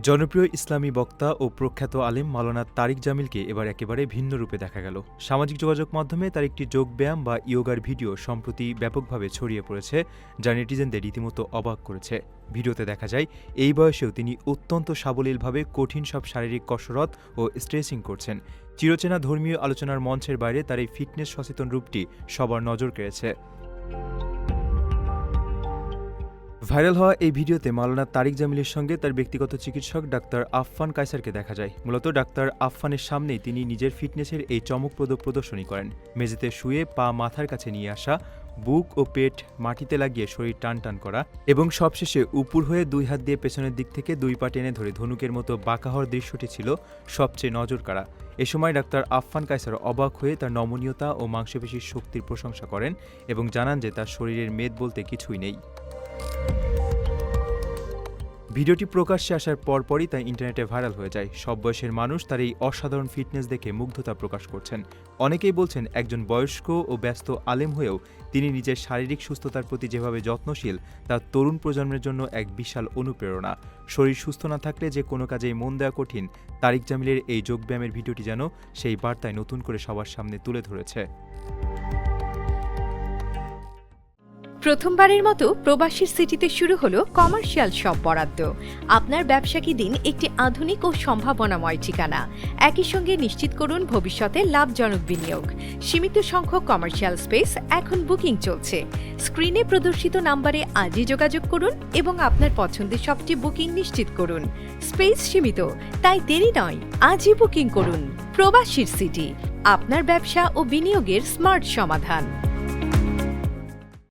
জনপ্রিয় ইসলামী বক্তা ও প্রখ্যাত আলেম মাওলানা তারিক জামিলকে এবার একেবারে ভিন্ন রূপে দেখা গেল। সামাজিক যোগাযোগ মাধ্যমে তার একটি যোগব্যায়াম বা ইয়োগার ভিডিও সম্প্রতি ব্যাপকভাবে ছড়িয়ে পড়েছে, যা নেটিজেনদের রীতিমতো অবাক করেছে। ভিডিওতে দেখা যায় এই বয়সেও তিনি অত্যন্ত সাবলীলভাবে কঠিন সব শারীরিক কসরত ও স্ট্রেচিং করছেন। চিরচেনা ধর্মীয় আলোচনার মঞ্চের বাইরে তার এই ফিটনেস সচেতন রূপটি সবার নজর কেড়েছে। ভাইরাল হওয়া এই ভিডিওতে মাওলানা তারিক জামিলের সঙ্গে তার ব্যক্তিগত চিকিৎসক ডাক্তার আফফান কায়সারকে দেখা যায়। মূলত ডাক্তার আফফানের সামনেই তিনি নিজের ফিটনেসের এই চমকপ্রদ প্রদর্শনী করেন। মেঝেতে শুয়ে পা মাথার কাছে নিয়ে আসা, বুক ও পেট মাটিতে লাগিয়ে শরীর টান টান করা এবং সবশেষে উপুর হয়ে দুই হাত দিয়ে পেছনের দিক থেকে দুই পা টেনে ধরে ধনুকের মতো বাঁকা হওয়ার দৃশ্যটি ছিল সবচেয়ে নজর কাড়া। এ সময় ডাক্তার আফফান কায়সার অবাক হয়ে তার নমনীয়তা ও মাংসপেশির শক্তির প্রশংসা করেন এবং জানান যে তার শরীরের মেদ বলতে কিছুই নেই। ভিডিওটি প্রকাশ্যে আসার পরপরই তা ইন্টারনেটে ভাইরাল হয়ে যায়। সব বয়সের মানুষ তার এই অসাধারণ ফিটনেস দেখে মুগ্ধতা প্রকাশ করছেন। অনেকেই বলছেন, একজন বয়স্ক ও ব্যস্ত আলেম হয়েও তিনি নিজের শারীরিক সুস্থতার প্রতি যেভাবে যত্নশীল তা তরুণ প্রজন্মের জন্য এক বিশাল অনুপ্রেরণা। শরীর সুস্থ না থাকলে যে কোনো কাজেই মন দেওয়া কঠিন, তারিক জামিলের এই যোগব্যায়ামের ভিডিওটি যেন সেই বার্তায় নতুন করে সবার সামনে তুলে ধরেছে। প্রথমবারের মতো প্রবাসীর সিটিতে শুরু হলো কমার্শিয়াল শপ বরাদ্দ। আপনার ব্যবসা কি দিন একটি আধুনিক ও সম্ভাবনাময় ঠিকানা। একই সঙ্গে নিশ্চিত করুন ভবিষ্যতে লাভজনক বিনিয়োগ। সীমিত সংখ্যক কমার্শিয়াল স্পেস এখন বুকিং চলছে। স্ক্রিনে প্রদর্শিত নাম্বারে আজই যোগাযোগ করুন এবং আপনার পছন্দের শপটি বুকিং নিশ্চিত করুন। স্পেস সীমিত, তাই দেরি নয়, আজই বুকিং করুন। প্রবাসীর সিটি, আপনার ব্যবসা ও বিনিয়োগের স্মার্ট সমাধান।